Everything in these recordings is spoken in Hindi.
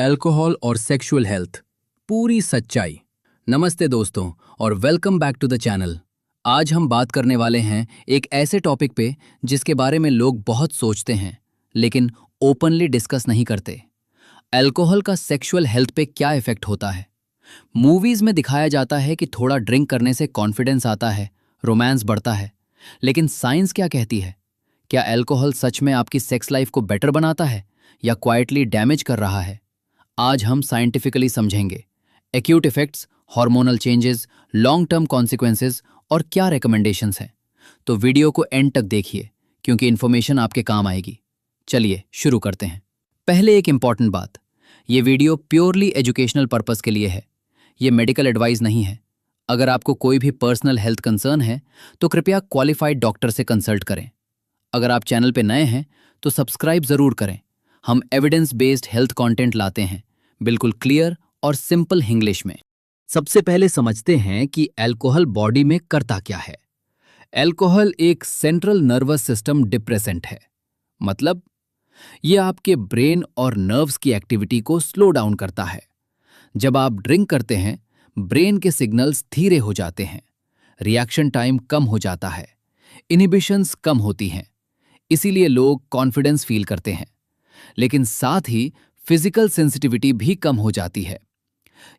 अल्कोहल और सेक्सुअल हेल्थ, पूरी सच्चाई। नमस्ते दोस्तों और welcome back to the channel. आज हम बात करने वाले हैं एक ऐसे टॉपिक पे जिसके बारे में लोग बहुत सोचते हैं लेकिन ओपनली डिस्कस नहीं करते। अल्कोहल का सेक्सुअल हेल्थ पे क्या इफेक्ट होता है। मूवीज में दिखाया जाता है कि थोड़ा ड्रिंक करने से कॉन्फिडेंस आता है, रोमांस बढ़ता है, लेकिन साइंस क्या कहती है? क्या अल्कोहल सच में आपकी सेक्स लाइफ को बेटर बनाता है या क्वाइटली डैमेज कर रहा है? आज हम साइंटिफिकली समझेंगे acute effects, hormonal changes, long term consequences और क्या रिकमेंडेशंस हैं। तो वीडियो को एंड तक देखिए क्योंकि इन्फॉर्मेशन आपके काम आएगी। चलिए शुरू करते हैं। पहले एक इंपॉर्टेंट बात, ये वीडियो प्योरली एजुकेशनल पर्पस के लिए है, ये मेडिकल एडवाइस नहीं है। अगर आपको कोई भी पर्सनल हेल्थ कंसर्न है तो कृपया क्वालिफाइड डॉक्टर से कंसल्ट करें। अगर आप चैनल पे नए हैं तो सब्सक्राइब जरूर करें। हम एविडेंस बेस्ड हेल्थ कंटेंट लाते हैं, बिल्कुल क्लियर और सिंपल इंग्लिश में। सबसे पहले समझते हैं कि अल्कोहल बॉडी में करता क्या है। अल्कोहल एक सेंट्रल नर्वस सिस्टम डिप्रेसेंट है, मतलब ये आपके ब्रेन और नर्व्स की एक्टिविटी को स्लो डाउन करता है। जब आप ड्रिंक करते हैं, ब्रेन के सिग्नल्स धीरे हो जाते हैं, रिएक्शन टाइम कम हो जाता है, इनहिबिशंस कम होती हैं, इसीलिए लोग कॉन्फिडेंस फील करते हैं। लेकिन साथ ही फिजिकल सेंसिटिविटी भी कम हो जाती है।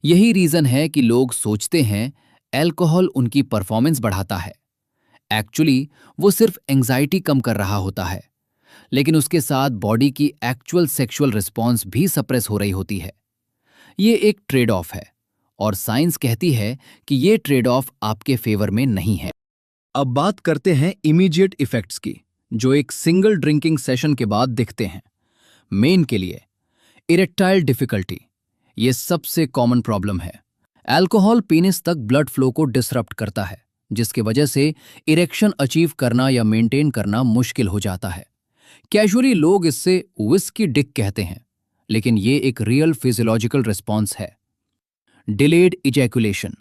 यही रीजन है कि लोग सोचते हैं अल्कोहल उनकी परफॉर्मेंस बढ़ाता है। एक्चुअली वो सिर्फ एंजाइटी कम कर रहा होता है, लेकिन उसके साथ बॉडी की एक्चुअल सेक्सुअल रिस्पॉन्स भी सप्रेस हो रही होती है। ये एक ट्रेड ऑफ है और साइंस कहती है कि ये ट्रेड ऑफ आपके फेवर में नहीं है। अब बात करते हैं इमीडिएट इफेक्ट्स की, जो एक सिंगल ड्रिंकिंग सेशन के बाद दिखते हैं। मेन के लिए इरेक्टाइल डिफिकल्टी, ये सबसे कॉमन प्रॉब्लम है। अल्कोहल पीनिस तक ब्लड फ्लो को डिसरप्ट करता है, जिसकी वजह से इरेक्शन अचीव करना या मेंटेन करना मुश्किल हो जाता है। कैजुअली लोग इससे विस्की डिक कहते हैं, लेकिन ये एक रियल फिजियोलॉजिकल रिस्पॉन्स है। डिलेड इजैकुलेशन,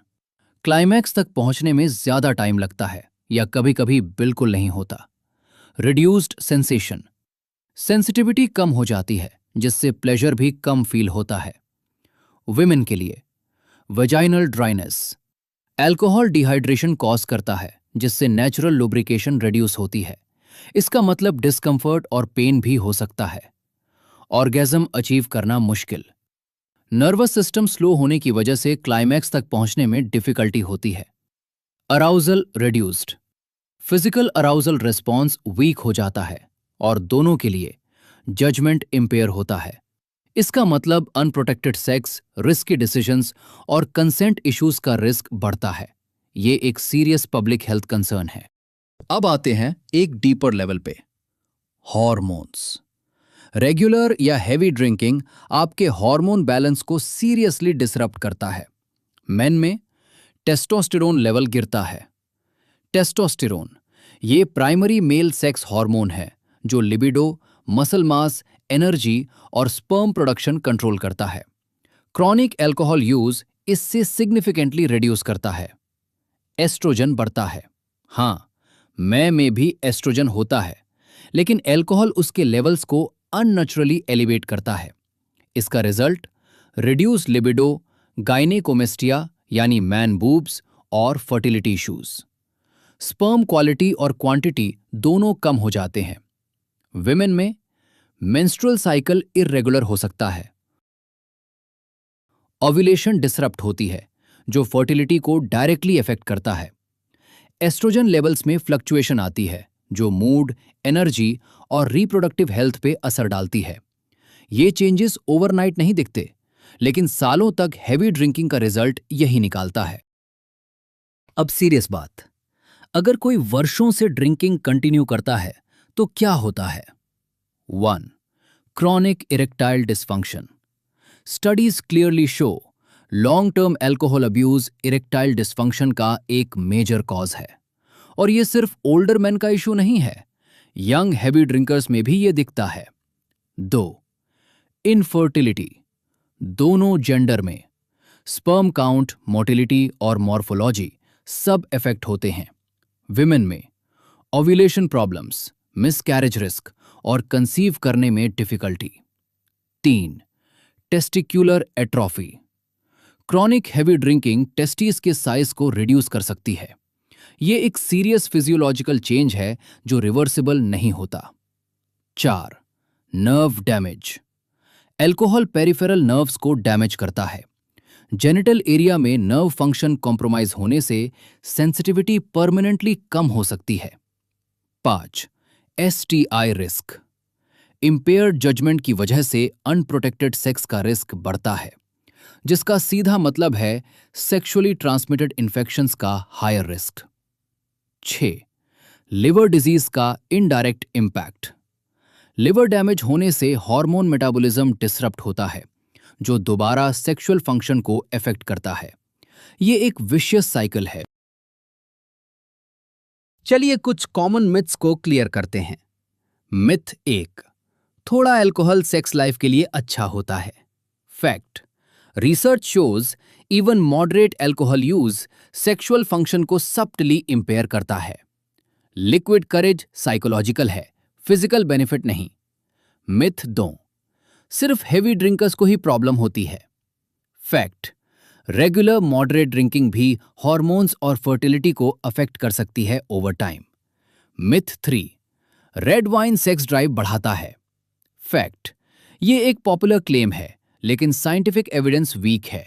क्लाइमैक्स तक पहुंचने में ज्यादा टाइम लगता है या कभी-कभी बिल्कुल नहीं होता। रिड्यूस्ड सेंसेशन, सेंसिटिविटी कम हो जाती है जिससे प्लेजर भी कम फील होता है। विमेन के लिए vaginal dryness, alcohol dehydration cause करता है जिससे नेचुरल लुब्रिकेशन रिड्यूस होती है। इसका मतलब डिस्कंफर्ट और पेन भी हो सकता है। ऑर्गेज्म अचीव करना मुश्किल, नर्वस सिस्टम स्लो होने की वजह से क्लाइमैक्स तक पहुंचने में डिफिकल्टी होती है। Arousal reduced, physical arousal response weak हो जाता है और दोनों के लिए जजमेंट इंपेयर होता है। इसका मतलब अनप्रोटेक्टेड सेक्स, रिस्की डिसीजंस और कंसेंट इश्यूज का रिस्क बढ़ता है। ये एक सीरियस पब्लिक हेल्थ कंसर्न है। अब आते हैं एक डीपर लेवल पे, हॉर्मोन्स। रेगुलर या हेवी ड्रिंकिंग आपके हार्मोन बैलेंस को सीरियसली डिसरप्ट करता है। मेन में टेस्टोस्टेरोन लेवल गिरता है। टेस्टोस्टेरोन ये प्राइमरी मेल सेक्स हार्मोन है जो लिबिडो, मसल मास, एनर्जी और स्पर्म प्रोडक्शन कंट्रोल करता है। क्रॉनिक अल्कोहल यूज इससे सिग्निफिकेंटली रिड्यूस करता है। एस्ट्रोजन बढ़ता है। हाँ, में भी एस्ट्रोजन होता है, लेकिन अल्कोहल उसके लेवल्स को अननेचुरली एलिवेट करता है। इसका रिजल्ट रिड्यूस लिबिडो, गाइनेकोमेस्टिया यानी मैन बूब्स और फर्टिलिटी इश्यूज। स्पर्म क्वालिटी और क्वांटिटी दोनों कम हो जाते हैं। विमेन में मेंस्ट्रुअल साइकिल इर्रेगुलर हो सकता है। ओव्यूलेशन डिसरप्ट होती है जो फर्टिलिटी को डायरेक्टली इफेक्ट करता है। एस्ट्रोजन लेवल्स में फ्लक्चुएशन आती है जो मूड, एनर्जी और रिप्रोडक्टिव हेल्थ पे असर डालती है। ये चेंजेस ओवरनाइट नहीं दिखते, लेकिन सालों तक हैवी ड्रिंकिंग का रिजल्ट यही निकालता है। अब सीरियस बात, अगर कोई वर्षों से ड्रिंकिंग कंटिन्यू करता है तो क्या होता है? 1. Chronic erectile dysfunction. Studies clearly show long-term alcohol abuse erectile dysfunction का एक मेजर कॉज है। और ये सिर्फ ओल्डर मैन का इशू नहीं है, यंग हैवी ड्रिंकर्स में भी ये दिखता है। 2. इनफर्टिलिटी, दोनों जेंडर में स्पर्म काउंट, मोटिलिटी और मॉर्फोलॉजी सब इफेक्ट होते हैं। विमेन में ओव्यूलेशन प्रॉब्लम्स, मिसकैरेज रिस्क और कंसीव करने में difficulty. 3. Testicular atrophy. Chronic heavy drinking testis के साइज को रिड्यूस कर सकती है। ये एक सीरियस फिजियोलॉजिकल चेंज है जो रिवर्सिबल नहीं होता। 4. Nerve damage. Alcohol peripheral nerves को डैमेज करता है। जेनिटल एरिया में नर्व फंक्शन कॉम्प्रोमाइज होने से सेंसिटिविटी परमानेंटली कम हो सकती है। 5. STI risk. इंपेयर्ड जजमेंट की वजह से अनप्रोटेक्टेड सेक्स का रिस्क बढ़ता है, जिसका सीधा मतलब है सेक्सुअली ट्रांसमिटेड इन्फेक्शंस का हायर रिस्क। 6. लिवर डिजीज का इनडायरेक्ट इंपैक्ट। लिवर डैमेज होने से हार्मोन मेटाबॉलिज्म डिसरप्ट होता है, जो दोबारा सेक्सुअल फंक्शन को अफेक्ट करता है। ये एक विशियस साइकिल है। चलिए कुछ कॉमन मिथ्स को क्लियर करते हैं। मिथ 1, थोड़ा अल्कोहल सेक्स लाइफ के लिए अच्छा होता है। Fact, research shows even moderate alcohol use sexual function को सब्टली इंपेयर करता है। लिक्विड करेज साइकोलॉजिकल है, फिजिकल बेनिफिट नहीं। मिथ 2, सिर्फ हेवी ड्रिंकर्स को ही प्रॉब्लम होती है। फैक्ट, रेगुलर मॉडरेट ड्रिंकिंग भी हार्मोन्स और फर्टिलिटी को अफेक्ट कर सकती है over time. Myth 3, red wine sex drive बढ़ाता है। फैक्ट, ये एक पॉपुलर क्लेम है, लेकिन साइंटिफिक एविडेंस वीक है।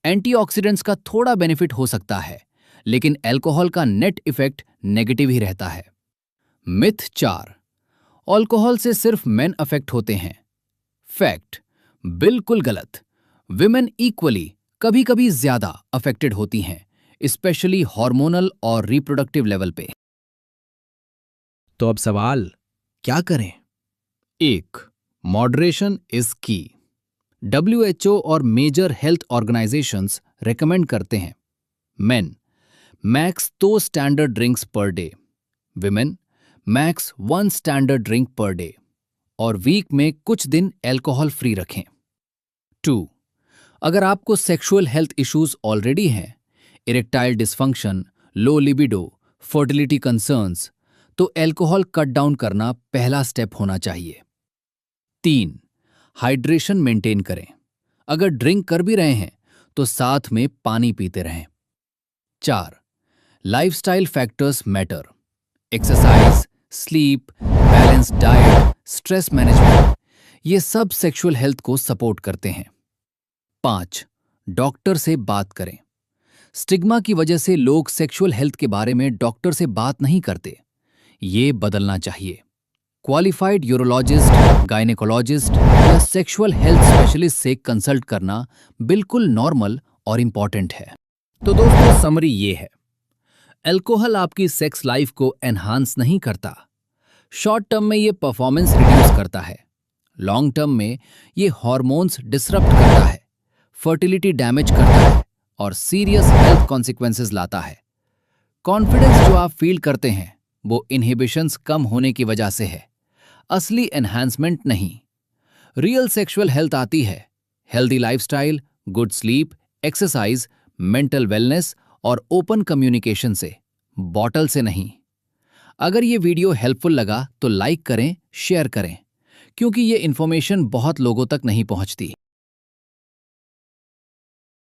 एंटीऑक्सीडेंट्स का थोड़ा बेनिफिट हो सकता है, लेकिन अल्कोहल का नेट इफेक्ट नेगेटिव ही रहता है। मिथ 4, अल्कोहल से सिर्फ मेन अफेक्ट होते हैं। फैक्ट, बिल्कुल गलत। विमेन इक्वली कभी कभी ज्यादा अफेक्टेड होती हैं, स्पेशली हार्मोनल और रिप्रोडक्टिव लेवल पे। तो अब सवाल, क्या करें? 1. मॉडरेशन इज की। WHO और मेजर हेल्थ ऑर्गेनाइजेशंस रेकमेंड करते हैं main max 2 standard drinks per day, women max 1 standard drink per day, और वीक में कुछ दिन अल्कोहल फ्री रखें। 2. अगर आपको सेक्सुअल हेल्थ इश्यूज ऑलरेडी हैं, erectile dysfunction, low libido, fertility concerns, तो अल्कोहल कट डाउन करना पहला स्टेप होना चाहिए। 3. हाइड्रेशन मेंटेन करें। अगर ड्रिंक कर भी रहे हैं तो साथ में पानी पीते रहें। 4. Lifestyle factors matter. Exercise, sleep, balance diet, stress management, ये सब सेक्सुअल हेल्थ को सपोर्ट करते हैं। 5. डॉक्टर से बात करें। स्टिग्मा की वजह से लोग सेक्सुअल हेल्थ के बारे में डॉक्टर से बात नहीं करते। ये बदलना चाहिए। क्वालिफाइड यूरोलॉजिस्ट, गायनेकोलॉजिस्ट या सेक्सुअल हेल्थ स्पेशलिस्ट से कंसल्ट करना बिल्कुल नॉर्मल और इंपॉर्टेंट है। तो दोस्तों, समरी ये है, अल्कोहल आपकी सेक्स लाइफ को एनहांस नहीं करता। शॉर्ट टर्म में ये परफॉर्मेंस रिड्यूस करता है, लॉन्ग टर्म में ये हार्मोन्स डिसरप्ट करता है, फर्टिलिटी डैमेज करता है और सीरियस हेल्थ कॉन्सिक्वेंसेस लाता है। कॉन्फिडेंस जो आप फील करते हैं वो इनहिबिशंस कम होने की वजह से है, असली एनहांसमेंट नहीं। रियल सेक्सुअल हेल्थ आती है healthy lifestyle, good sleep, exercise, mental wellness और ओपन कम्युनिकेशन से, बॉटल से नहीं। अगर ये वीडियो हेल्पफुल लगा तो लाइक करें, शेयर करें, क्योंकि ये इन्फॉर्मेशन बहुत लोगों तक नहीं पहुंचती।